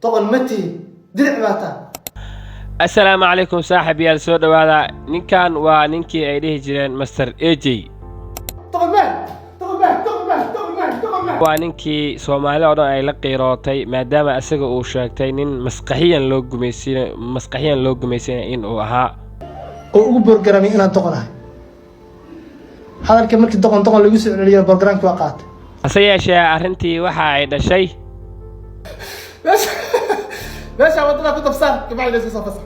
طبعا متي درع باتا. السلام عليكم صاحب يا سو دواada ninkan waa ninkii ay dhihi jireen Master AJ waa ninkii Soomaali oo dhan ay la qiirootay maadaama asaga uu sheegtay nin maskaxiyan loo gumaysiinay in uu ahaa oo ugu borgaramay inaan doqonahay hadalka markii doqon lagu soo celiyo borgaramka waa qaatay hase yeeshee arrintii waxa ay dhashay meesha wadada ku dabsan gabadha soo fasal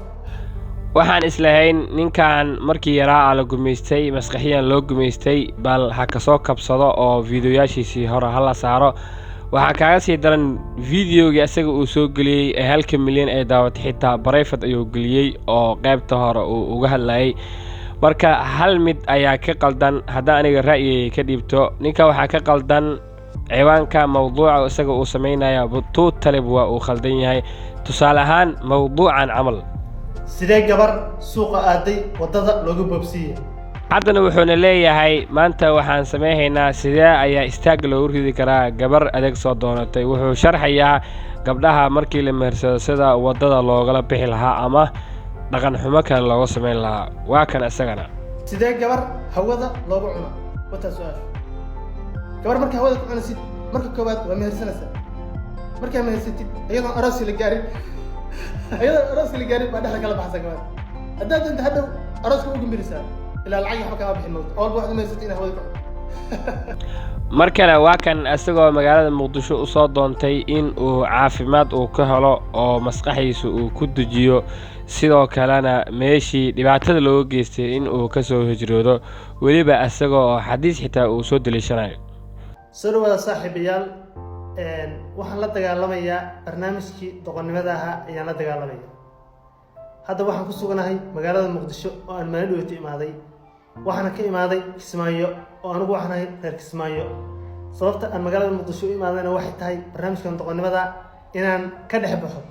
waxaan islahayn ninkan markii yaraa la gumaystay maskaxiyan loo gumaystay bal ha ka soo kabsado oo fiidiyoyaashiisii hore hala saaro waxa kaaga sii daran fiidiyowga asaga uu soo galiyay ee 1 milyan ee daawad xitaa barayfad ayuu galiyay oo qaybta hore uu uga hadlayay marka hal mid ayaa ka qaldan hadda aniga ra'yigay ka dhibto ninka waxa ka qaldan ciwaanka mawduuca asaga uu sameynaya butu talib waa uu khaldan yahay tusaale ahaan mawduucan camal sidee gabar suuqa aaday wadada loogu boobsiiyay haddana wuxuuna leeyahay maanta waxaan sameeynaa sidee ayaa istaag loogu ridi karaa gabar adeeg soo doonatay wuxuu sharxayaa gabdhaha markii la meersado sida wadada loogala bixi lahaa ama dhaqan xumo kale looga sameyn lahaa waa kan asagana sidee gabar hawada loogu cuno wata su'aal gabar marka hawada ku cunaysid marka koobaad waa mehersanaysaa marka mehersatid iyadoo aroos la gaarin baa dhaxal kala baxsan gabar hadda inta hadda arooska ugu gambirisa ilaa lacag waxba ka bixin mood oo wax mehersatid inaa hawada markana waa kan asagoo magaalada Muqdisho u soo doontay in uu caafimaad uu ka helo oo maskaxiisa uu ku dejiyo sidoo kalena meeshii dhibaatada loo geystay in uu ka soo hijroodo waliba asagoo xadiis xitaa uu soo dileeshanayo soo wada saaxiibayaal waxaan la dagaalamayaa barnaamijkii doqonnimada ahaa ayaan la dagaalamayaa hadda waxaan ku suganahay magaalada Muqdisho oo aan maalin u imaaday waxaan ka imaaday Kismaayo oo anigu waxaan ahay reer Kismaayo sababta aan magaalada Muqdisho u imaadayna waxay tahay barnaamijkan doqonnimada inaan ka dhex baxo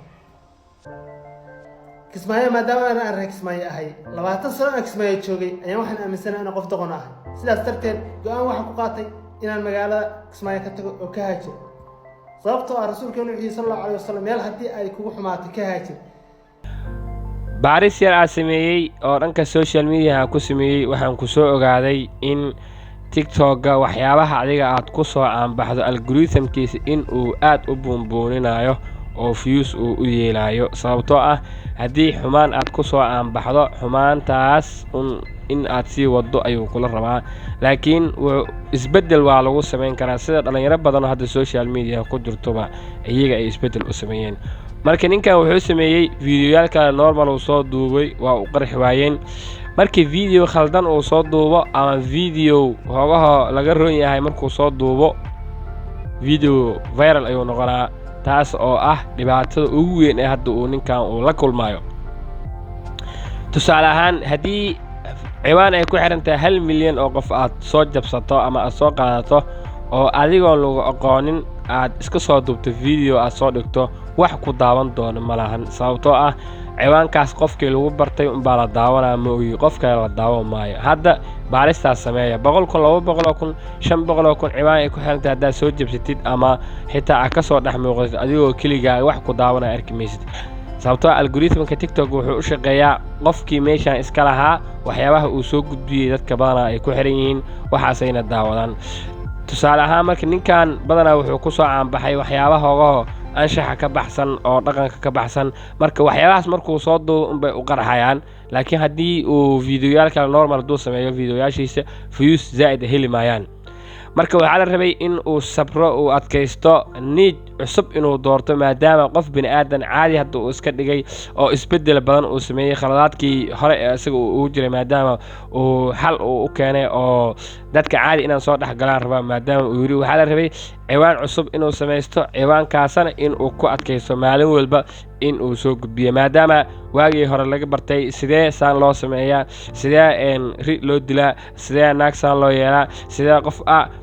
Kismaayo maadaama aan reer Kismaayo ahay 20 sano aan Kismaayo joogay ayaan waxaan aaminsanahay in qof doqon ahay sidaas darteed go'aan waxaan ku qaatay inaan magaalada Kismaayo ka tago oo ka haajiro sababtoo ah rasuulkeenu sallallahu alayhi wasallam meel hadii ay kugu xumaato ka haajir baaris yar aan sameeyay oo dhanka social media ku sameeyay waxaan ku soo ogaaday in TikTok-ga waxyaabaha adiga aad ku soo aanbaxdo algorithm-kiisa in uu aad u buunbuuninayo oo views uu u yeelayo sababtoo ah hadii xumaan aad ku soo aanbaxdo xumaantaas in aad sii wado ayuu kula rabaa laakiin isbedel waa lagu sameyn karaa sida dhalinyaro badan oo hadda social media ku jirtoba iyaga ay isbedel u sameeyeen marka ninkan wuxuu sameeyay fiidiyoyaal kale normal uu soo duubay waa u qarx waayeen markii fiidiyo khaldan uu soo duubo ama fiidiyo hoogaha laga roon yahay markuu soo duubo fiidiyo viral ayuu noqonaa taas oo ah dhibaatada ugu weyn ee hadda uu ninkan uu la kulmaayo tusaale ahaan haddii ciwaan ay ku xiran tahay 1 milyan oo qof aad soo jabsato ama aad soo qaadato oo adigoon lagu aqoonin aad iska soo duubto fiidiyo aad soo dhigto wax ku daawan doono malahan sababtoo ah ciwaankaas qofkii lagu bartay baa la daawanaa ma ogi qof kale la daawan maayo hadda baaristaas sameeya 100,000 200,000 500,000 ciwaan ay ku xiran tahay haddaad soo jabsatid ama xitaa aad ka soo dhex muuqatid adigoo keligaa wax ku daawana arki maysid sababtoo algorithm-ka TikTok wuxuu u shaqeeyaa qofkii meeshan iska lahaa waxyaabaha uu soo gudbiyay dadka badanaa ay ku xiran yihiin waxaasayna daawadaan tusaale ahaan marka ninkan badanaa wuxuu ku soo aanbaxay waxyaabaha hoogaho anshaxa ka baxsan oo dhaqanka ka baxsan marka waxyaabahaas markuu soo duubo unbay u qarxayaan laakiin haddii uu fiidiyoyaal kale normal duu sameeyo fiidiyoyaashiisa views zaa'id heli maayaan marka waxaa la rabay in uu sabro uu adkaysto niid cusub inuu doorto maadaama qof bini aadan caadi hadda uu iska dhigay oo isbedel badan uu sameeyay khaladaadkii hore ee isaga uu jiray maadaama uu xal uu u keenay oo dadka caadi inaan soo dhex galaan rabaa maadaama uu yiri waxaa la rabay ciwaan cusub inuu samaysto ciwaankaasna in uu ku adkaysto maalin walba in uu soo gudbiyo maadaama waagii hore laga bartay sidee saan loo sameeyaa sidee ri loo dilaa sidee naag saan loo yeelaa sidee qof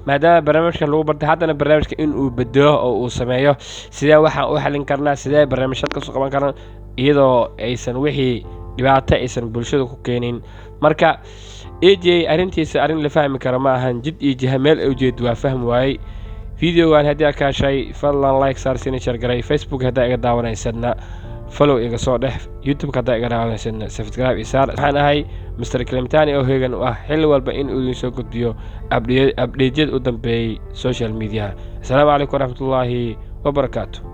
maadaama barnaamijka lagu bartay haddana barnaamijka in uu bedelo oo uu sameeyo sidee waxaan u xalin karnaa sidee barnaamijyada ka soo qaban karnaa iyadoo aysan wixii dhibaato aysan bulshada ku keenin marka AJ arintiisa arin la fahmi karo ma ahan jid iyo jiha meel ay ujeed waa fahmi waayay videogan haddii aad ka heshay fadlan like saar sina share garay Facebook haddaa iga daawanaysadna follow iga soo dheh YouTube haddaa iga daawanaysadna subscribe isaar waxaan ahay Mr. Clementani oo heegan u ah xilli walba in uu soo gudbiyo update u dambeeyay social media. Assalaamu calaykum waraxmatullaahi wabarakaatuh.